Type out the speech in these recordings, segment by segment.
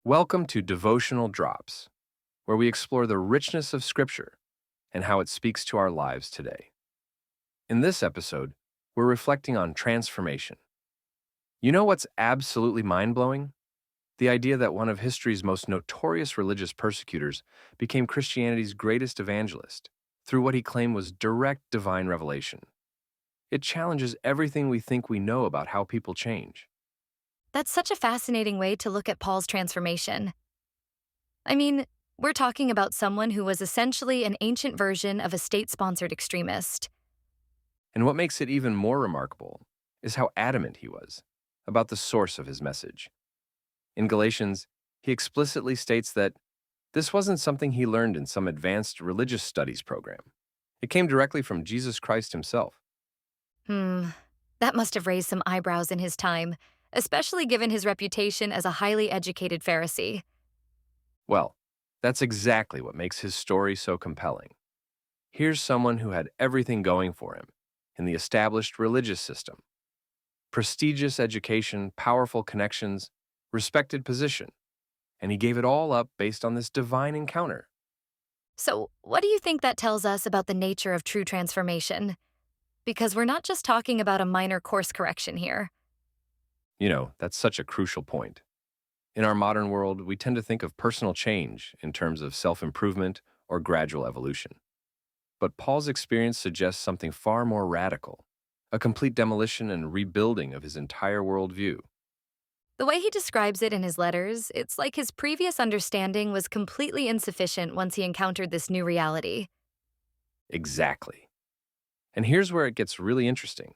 Welcome to Devotional Drops, where we explore the richness of Scripture and how it speaks to our lives today. In this episode, we're reflecting on transformation. You know what's absolutely mind blowing? The idea that one of history's most notorious religious persecutors became Christianity's greatest evangelist through what he claimed was direct divine revelation. It challenges everything we think we know about how people change. That's such a fascinating way to look at Paul's transformation. I mean, we're talking about someone who was essentially an ancient version of a state sponsored extremist. And what makes it even more remarkable is how adamant he was about the source of his message. In Galatians, he explicitly states that this wasn't something he learned in some advanced religious studies program. It came directly from Jesus Christ himself. Hmm, that must have raised some eyebrows in his time, especially given his reputation as a highly educated Pharisee. Well, that's exactly what makes his story so compelling. Here's someone who had everything going for him in the established religious system: prestigious education, powerful connections, respected position, and he gave it all up based on this divine encounter. So, what do you think that tells us about the nature of true transformation? Because we're not just talking about a minor course correction here. That's such a crucial point. In our modern world, we tend to think of personal change in terms of self improvement or gradual evolution. But Paul's experience suggests something far more radical: a complete demolition and rebuilding of his entire worldview. The way he describes it in his letters, it's like his previous understanding was completely insufficient once he encountered this new reality. Exactly. And here's where it gets really interesting.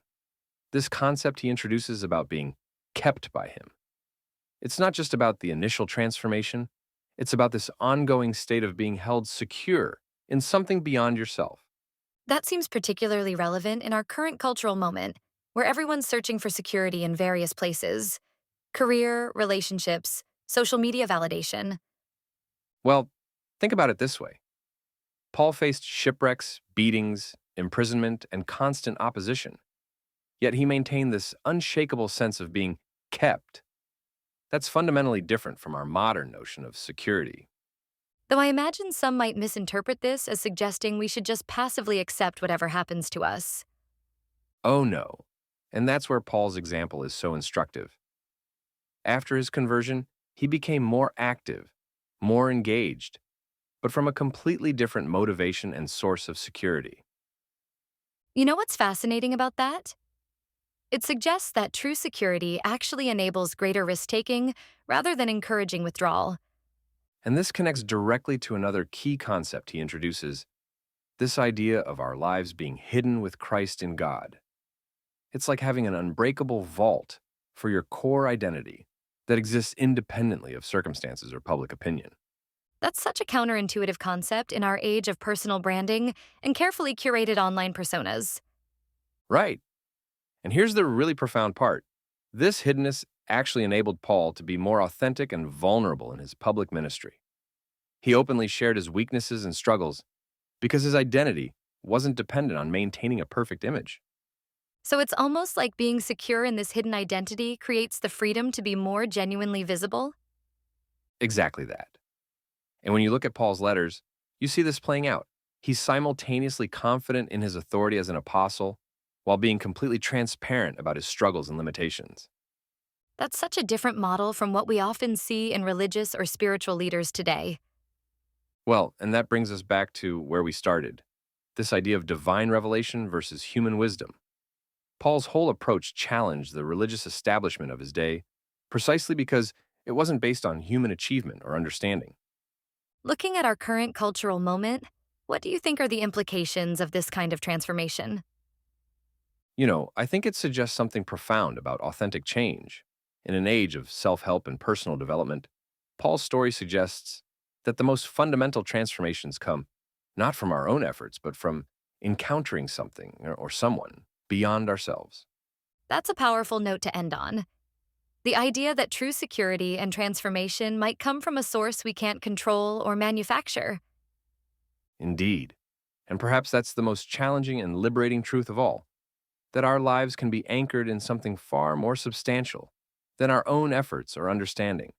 This concept he introduces about being kept by him. It's not just about the initial transformation, it's about this ongoing state of being held secure in something beyond yourself. That seems particularly relevant in our current cultural moment, where everyone's searching for security in various places: career, relationships, social media validation. Well, think about it this way: Paul faced shipwrecks, beatings, imprisonment, and constant opposition, yet he maintained this unshakable sense of being kept. That's fundamentally different from our modern notion of security. Though I imagine some might misinterpret this as suggesting we should just passively accept whatever happens to us. Oh no. And that's where Paul's example is so instructive. After his conversion, he became more active, more engaged, but from a completely different motivation and source of security. You know what's fascinating about that? It suggests that true security actually enables greater risk taking rather than encouraging withdrawal. And this connects directly to another key concept he introduces: this idea of our lives being hidden with Christ in God. It's like having an unbreakable vault for your core identity that exists independently of circumstances or public opinion. That's such a counterintuitive concept in our age of personal branding and carefully curated online personas. Right. And here's the really profound part: this hiddenness actually enabled Paul to be more authentic and vulnerable in his public ministry. He openly shared his weaknesses and struggles because his identity wasn't dependent on maintaining a perfect image. So it's almost like being secure in this hidden identity creates the freedom to be more genuinely visible. Exactly that. And when you look at Paul's letters, you see this playing out. He's simultaneously confident in his authority as an apostle while being completely transparent about his struggles and limitations. That's such a different model from what we often see in religious or spiritual leaders today. Well, and that brings us back to where we started: this idea of divine revelation versus human wisdom. Paul's whole approach challenged the religious establishment of his day precisely because it wasn't based on human achievement or understanding. Looking at our current cultural moment, what do you think are the implications of this kind of transformation? I think it suggests something profound about authentic change. In an age of self help and personal development, Paul's story suggests that the most fundamental transformations come not from our own efforts, but from encountering something or someone beyond ourselves. That's a powerful note to end on. The idea that true security and transformation might come from a source we can't control or manufacture. Indeed. And perhaps that's the most challenging and liberating truth of all: that our lives can be anchored in something far more substantial than our own efforts or understanding.